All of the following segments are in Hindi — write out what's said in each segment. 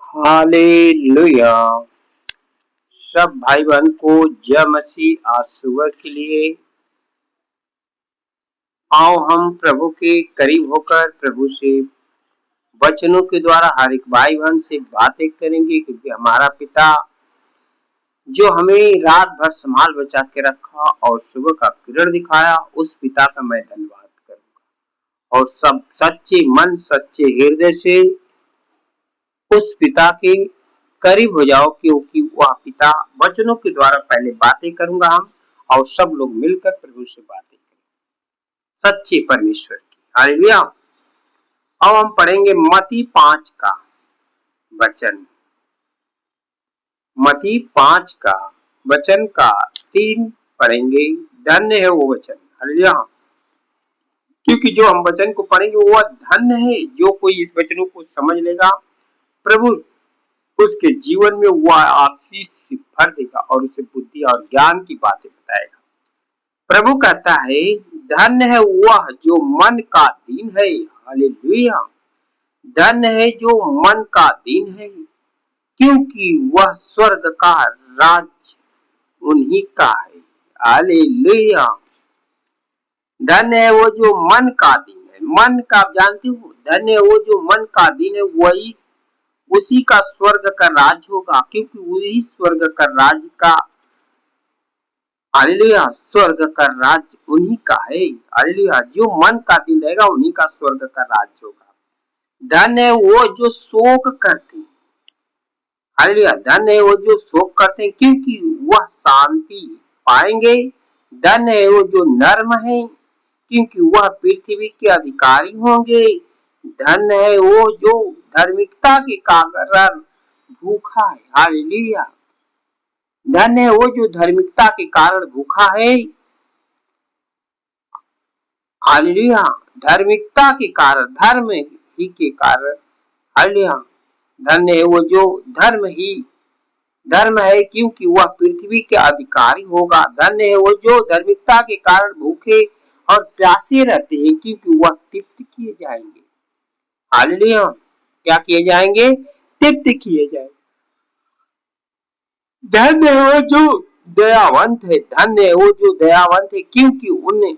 हालेलुया। सब भाई बहन को जय मसीह। आज सुबह के लिए आओ हम प्रभु के करीब होकर प्रभु से वचनों के द्वारा हर एक भाई बहन से बातें करेंगे, क्योंकि हमारा पिता जो हमें रात भर संभाल बचा के रखा और सुबह का किरण दिखाया, उस पिता का मैं धन्यवाद करूंगा और सब सच्चे मन सच्चे हृदय से उस पिता के करीब हो जाओ, क्योंकि वह पिता वचनों के द्वारा पहले बातें करूंगा हम और सब लोग मिलकर प्रभु से बातें करेंगे सच्चे परमेश्वर की। हालेलुया। अब हम पढ़ेंगे मत्ती 5 का वचन। मत्ती 5 का वचन का 3 पढ़ेंगे। धन्य है वो वचन। हालेलुया। क्योंकि जो हम वचन को पढ़ेंगे वह धन्य है। जो कोई इस वचनों को समझ लेगा, प्रभु उसके जीवन में वह आशीष से भर देगा और उसे बुद्धि और ज्ञान की बातें बताएगा। प्रभु कहता है, धन्य है वह जो मन का दीन है। हालेलुया। धन्य है जो मन का दीन है, क्योंकि वह स्वर्ग का राज उन्हीं का है। हालेलुया। धन्य है वो जो मन का दीन है। मन का आप जानते हो, धन्य है वो जो मन का दीन है, वही उसी का स्वर्ग का राज होगा, क्योंकि वही स्वर्ग का राज का हालेलुया स्वर्ग का राज उन्हीं का है। हालेलुया। जो मन का दीन रहेगा उन्हीं का स्वर्ग का राज होगा। धन्य है वो जो शोक करते हैं। हालेलुया। धन्य है वो जो शोक करते हैं, क्योंकि वह शांति पाएंगे। धन्य है वो जो नर्म है, क्योंकि वह पृथ्वी के अधिकारी होंगे। धन्य है वो जो धार्मिकता के कारण भूखा है। हालेलुया। धन्य है वो जो धार्मिकता के कारण भूखा है। हालेलुया। धार्मिकता के कारण, धर्म ही के कारण। हालेलुया। धन्य है वो जो धर्म है, क्योंकि वह पृथ्वी के अधिकारी होगा। धन्य है वो जो धार्मिकता के कारण भूखे और प्यासे रहते हैं, क्योंकि वह तृप्त किए जाएंगे। हालेलुया। क्या किए जाएंगे? तृप्त किए जाएंगे। धन्य है वो जो दयावंत है। धन्य है वो जो दयावंत है, क्योंकि उन्हें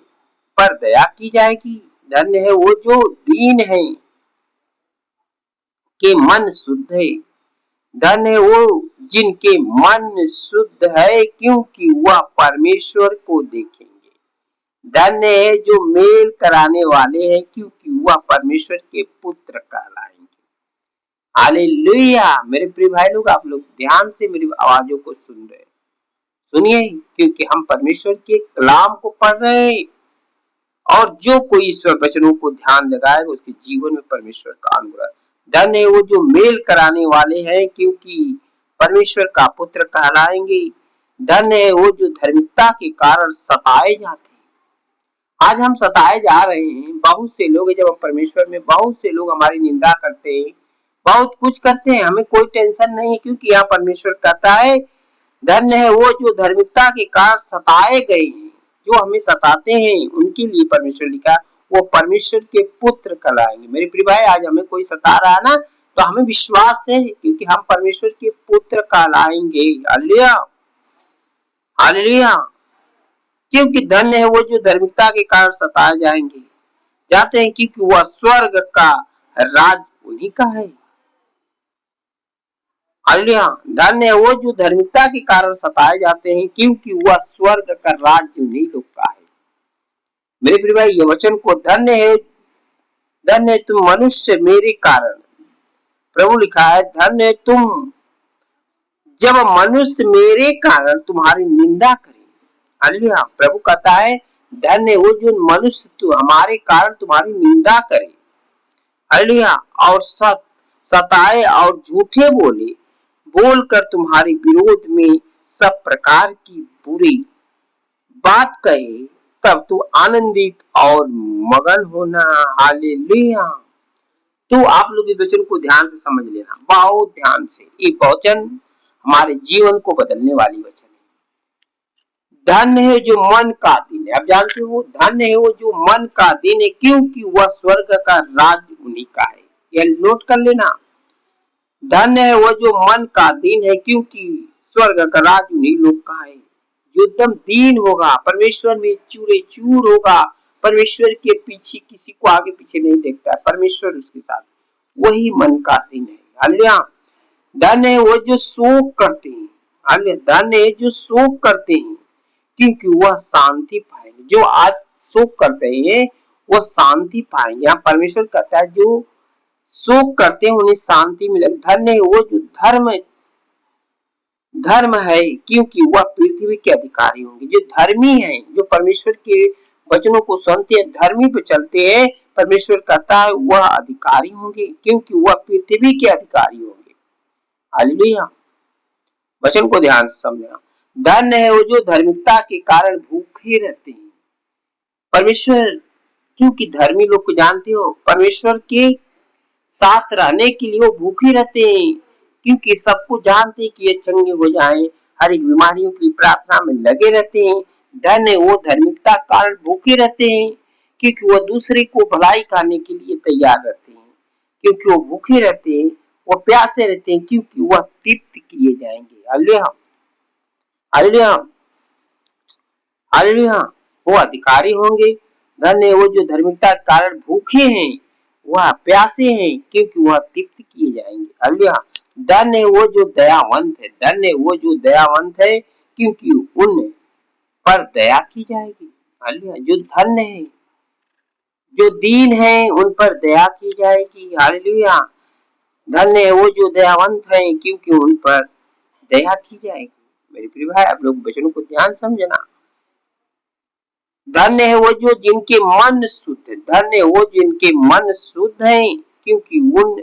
पर दया की जाएगी। धन्य है वो जो दीन है, के मन शुद्ध है। धन्य है वो जिनके मन शुद्ध है, क्योंकि वह परमेश्वर को देखेंगे। धन्य है जो मेल कराने वाले हैं, क्योंकि वह परमेश्वर के पुत्र कहलाएंगे। हालेलुया। मेरे प्रिय भाई लोग, आप लोग ध्यान से मेरी आवाजों को सुन रहे हैं। सुनिए, क्योंकि हम परमेश्वर के कलाम को पढ़ रहे हैं और जो कोई ईश्वर वचनों को ध्यान लगाएगा उसके जीवन में परमेश्वर का अनुग्रह। धन्य है वो जो मेल कराने वाले हैं, क्योंकि परमेश्वर का पुत्र कहलाएंगे। धन्य है वो जो धार्मिकता के कारण सताए जाते हैं। आज हम सताए जा रहे हैं। बहुत से लोग, जब हम परमेश्वर में, बहुत से लोग हमारी निंदा करते हैं, बहुत कुछ करते हैं, हमें कोई टेंशन नहीं है, क्योंकि यहाँ परमेश्वर कहता है, धन्य है वो जो धार्मिकता के कारण सताए गए हैं। जो हमें सताते हैं उनके लिए परमेश्वर लिखा, वो परमेश्वर के पुत्र कहलाएंगे। मेरे प्रिय भाई, आज हमें कोई सता रहा है ना, तो हमें विश्वास है, क्योंकि हम परमेश्वर के पुत्र कहलाएंगे। हालेलुया। हालेलुया। क्योंकि धन्य है वो जो धार्मिकता के कारण सताए जाते हैं, क्योंकि वह स्वर्ग का राज उन्हीं का है। हालेलुया। धन्य है वो जो धार्मिकता के कारण सताए जाते हैं, क्योंकि वह स्वर्ग का राज्य उन्हीं लोग का है। मेरे प्रिय भाई, ये वचन को धन्य है तुम मनुष्य मेरे कारण। प्रभु लिखा है, धन्य है तुम जब मनुष्य मेरे कारण तुम्हारी निंदा करे। हालेलुया। प्रभु कहता है, धन्य है वो जो मनुष्य हमारे कारण तुम्हारी निंदा करे। हालेलुया। और सताए और झूठे बोलकर तुम्हारे विरोध में सब प्रकार की बुरी बात कहे, तब तू आनंदित और मगन होना। हालेलुया। तो आप लोग इस वचन को ध्यान से समझ लेना, बहुत ध्यान से। ये वचन हमारे जीवन को बदलने वाली वचन है। धन्य है जो मन का दीन है। आप जानते हो, धन्य है वो जो मन का दीन है, क्योंकि वह स्वर्ग का राज उन्हीं का है। यह नोट कर लेना। धन्य है वो जो मन का दीन है, क्योंकि स्वर्ग का राज उन्हीं लोग का है। जो एकदम दीन होगा, परमेश्वर में चूरे चूर होगा, परमेश्वर के पीछे किसी को आगे पीछे नहीं देखता है, परमेश्वर उसके साथ, वही मन का दीन है। हालेलुया। धन्य है वो जो शोक करते हैं, हालेलुया। धन्य है जो शोक करते हैं, क्योंकि वह शांति पाएंगे। जो आज शोक करते हैं वो शांति पाएंगे। यहाँ परमेश्वर कहता है जो शोक करते हैं उन्हें शांति मिलेगी। धन्य है वो जो धर्म धर्म है, क्योंकि वह पृथ्वी के अधिकारी होंगे। जो धर्मी हैं, जो परमेश्वर के वचनों को सुनते हैं, धर्मी पे चलते हैं, परमेश्वर कहता है वह अधिकारी होंगे, क्योंकि वह पृथ्वी के अधिकारी होंगे। हालेलुया। वचन को ध्यान से समझना। धन्य है वो जो धार्मिकता के कारण भूखे रहते हैं। परमेश्वर, क्योंकि धर्मी लोग को जानते हो, परमेश्वर के साथ रहने के लिए वो भूखे रहते हैं, क्योंकि सबको जानते हैं कि ये चंगे हो जाएं, हर एक बीमारियों की प्रार्थना में लगे रहते हैं। धन्य वो धार्मिकता कारण भूखे रहते हैं, क्योंकि वो दूसरे को भलाई करने के लिए तैयार रहते हैं, क्योंकि वो भूखे रहते हैं, वो प्यासे रहते हैं, क्योंकि वह तृप्त किए जाएंगे। Hallelujah, hallelujah, hallelujah. वो अधिकारी होंगे। धन्य वो जो धार्मिकता के कारण भूखे हैं, वह प्यासे हैं, क्योंकि वह तृप्त किए जाएंगे। हालेलुया। धन्य वो जो दयावंत है, धन्य वो जो दयावंत है, क्योंकि उन पर दया की जाएगी। हालेलुया। जो धन्य है, जो दीन है, उन पर दया की जाएगी। हालेलुया। धन्य है वो जो दयावंत है, क्योंकि उन पर दया की जाएगी। मेरे प्रिय भाई, आप लोग वचनों को ध्यान समझना। धन्य है वो जो जिनके मन शुद्ध है, धन्य है वो जिनके मन शुद्ध है, क्योंकि उन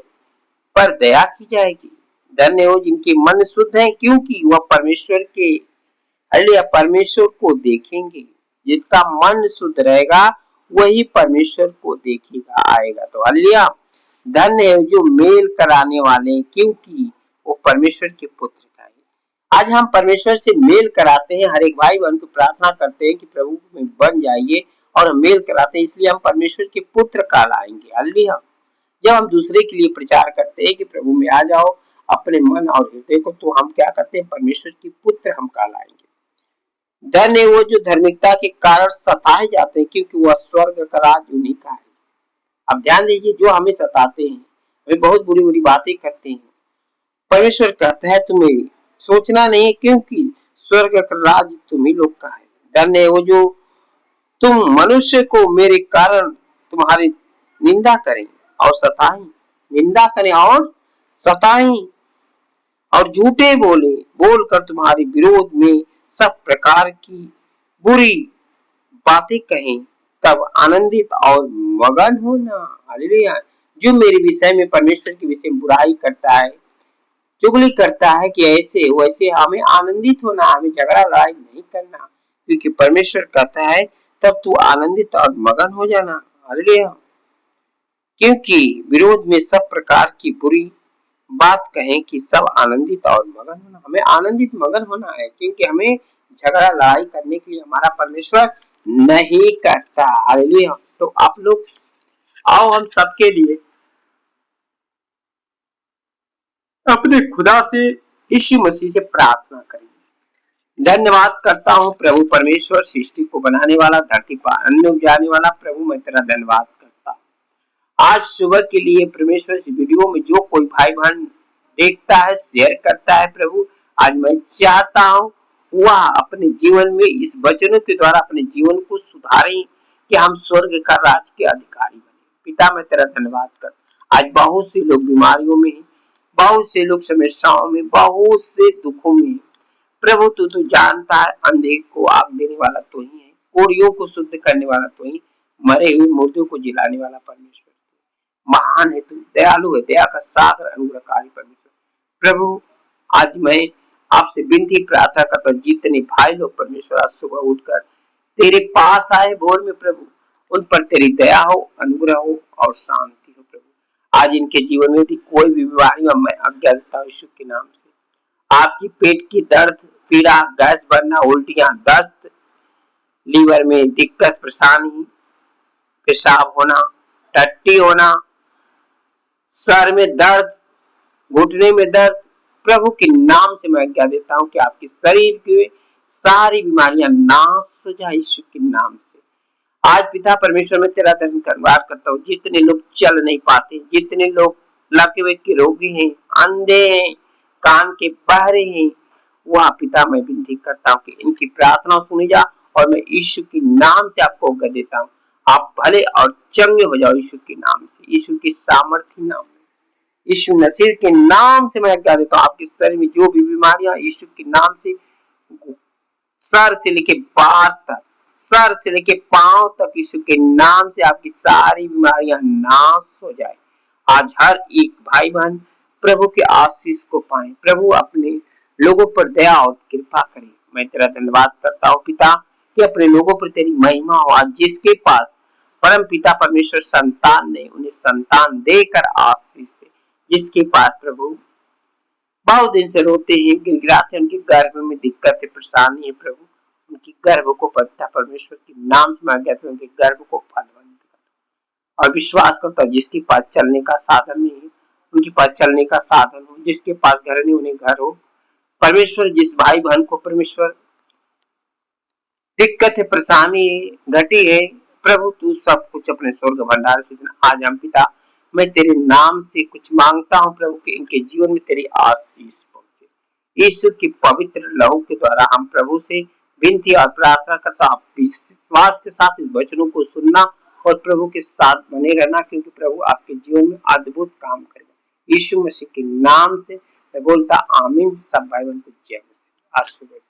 पर दया की जाएगी। धन्य है वो जिनके मन शुद्ध है, क्योंकि वह परमेश्वर के, हालेलुया, परमेश्वर को देखेंगे। जिसका मन शुद्ध रहेगा वही परमेश्वर को देखेगा, आएगा। तो हालेलुया। धन्य है जो मेल कराने वाले, क्योंकि वो परमेश्वर के पुत्र का है। आज हम परमेश्वर से मेल कराते हैं, हर एक भाई बहन को प्रार्थना करते हैं कि प्रभु में बन जाइए, और हम मेल कराते हैं, इसलिए हम परमेश्वर के पुत्र कहलाएंगे। हालेलुया। जब हम दूसरे के लिए प्रचार करते हैं कि प्रभु में आ जाओ अपने मन और हृदय को, तो हम क्या करते हैं, परमेश्वर के पुत्र हम कहलाएंगे। धन्य वो जो धार्मिकता के कारण सताए जाते हैं, क्योंकि वह स्वर्ग का राज उन्हीं का है। अब ध्यान दीजिए, जो हमें सताते हैं, हमें बहुत बुरी बुरी बातें करते हैं, परमेश्वर कहता है तुम्हें सोचना नहीं, क्योंकि स्वर्ग का राज तुम्ही लोग का है। धन्य है वो जो तुम मनुष्य को मेरे कारण तुम्हारी निंदा करें और सताएं, निंदा करें और सताएं, और झूठे बोलकर तुम्हारे विरोध में सब प्रकार की बुरी बातें कहें, तब आनंदित और मगन होना। हालेलुया। जो मेरे विषय में, परमेश्वर के विषय में बुराई करता है, चुगली करता है कि ऐसे वैसे, हमें आनंदित होना, हमें झगड़ा लड़ाई नहीं करना, क्योंकि परमेश्वर कहता है तब तू आनंदित और मगन हो जाना। हालेलुया। क्योंकि विरोध में सब प्रकार की बुरी बात कहें कि सब आनंदित और मगन होना, हमें आनंदित मगन होना है, क्योंकि हमें झगड़ा लड़ाई करने के लिए हमारा परमेश्वर नहीं कहता। हालेलुया। तो आप लोग आओ हम सबके लिए अपने खुदा से, यीशु मसीह से प्रार्थना करें। धन्यवाद करता हूँ प्रभु परमेश्वर, सृष्टि को बनाने वाला, धरती पर अन्न उपजाने वाला प्रभु, मैं तेरा धन्यवाद करता हूँ आज सुबह के लिए। परमेश्वर, इस वीडियो में जो कोई भाई बहन देखता है, शेयर करता है प्रभु, आज मैं चाहता हूँ वह अपने जीवन में इस वचनों के द्वारा अपने जीवन को सुधारें, कि हम स्वर्ग का राज के अधिकारी बने। पिता, मैं तेरा धन्यवाद करता, आज बहुत से लोग बीमारियों में, बहुत से लोग समस्याओं में, बहुत से दुखों में, प्रभु तू तो जानता है, अंधे को आग देने वाला तो ही है, कोड़ियों को शुद्ध करने वाला तो ही, मरे हुए मुर्दों को जिलाने वाला परमेश्वर, महान है तू, दयालु है, दया का सागर, अनुग्रहकारी परमेश्वर। प्रभु, आज मैं आपसे विनती प्रार्थना करता हूँ, जितने भाई लोग परमेश्वर आज सुबह उठकर तेरे पास आए भोर में प्रभु, उन पर तेरी दया हो, अनुग्रह हो और शांति हो प्रभु। आज इनके जीवन में यदि कोई भी बीमारी हो, मैं आज्ञा देता हूँ यीशु के नाम से, आपकी पेट की दर्द, पीड़ा, गैस बनना, उल्टियां, दस्त, लीवर में दिक्कत, परेशानी, पेशाब होना, टट्टी होना, सर में दर्द, घुटने में दर्द, प्रभु के नाम से मैं आज्ञा देता हूँ कि आपके शरीर की सारी बीमारियां नाश हो जाए यीशु के नाम से। आज पिता परमेश्वर में तेरा धन्यवाद करता हूँ, जितने लोग चल नहीं पाते, जितने लोग लकवे के रोगी हैं, अंधे हैं, कान के बहरे हैं, वह पिता मैं विनती करता हूँ कि इनकी प्रार्थना सुनी जा, और मैं यीशु के नाम से आपको आज्ञा देता हूँ, आप भले और चंगे हो जाओ यीशु के नाम से, यीशु के सामर्थ्य नाम में, यीशु मसीह के नाम से मैं आज्ञा देता हूँ। आपके शरीर में जो भी बीमारियां, यीशु के नाम से सर से लेके पैर तक, सर से लेके पांव तक, यीशु के नाम से आपकी सारी बीमारियां नाश हो जाए। आज हर एक भाई बहन प्रभु के आशीष को पाए, प्रभु अपने लोगों पर दया और कृपा करे। मैं तेरा धन्यवाद करता हूँ पिता कि अपने लोगों पर तेरी महिमा हो। आज जिसके पास परम पिता परमेश्वर संतान नहीं, उन्हें संतान देकर आशीष दे। जिसके पास प्रभु बहुत दिन से रोते हैं, गिड़गिड़ाते हैं, उनके गर्भ में दिक्कत है, परेशानी है, प्रभु उनकी गर्भ को पिता परमेश्वर के नाम से मांग गया, उनके गर्भ को फलवंत कर। और विश्वास करता हूँ जिसके पास चलने का साधन नहीं है, उनके पास चलने का साधन हो, जिसके पास घर नहीं उन्हें घर हो। परमेश्वर जिस भाई बहन को परमेश्वर दिक्कत है, परेशानी है, घटी है, प्रभु तू सब कुछ अपने स्वर्ग भंडार से आज हम पिता मैं तेरे नाम से कुछ मांगता हूँ प्रभु कि इनके जीवन में तेरी आशीष पहुंचे। यीशु की पवित्र लहू के द्वारा हम प्रभु से विनती और प्रार्थना करता हूँ, विश्वास के साथ इस वचनों को सुनना और प्रभु के साथ बने रहना, क्योंकि प्रभु आपके जीवन में अद्भुत काम करेगा। यीशु मसीह के नाम से मैं बोलता आमीन। सब भाई बहन को जय मसीह।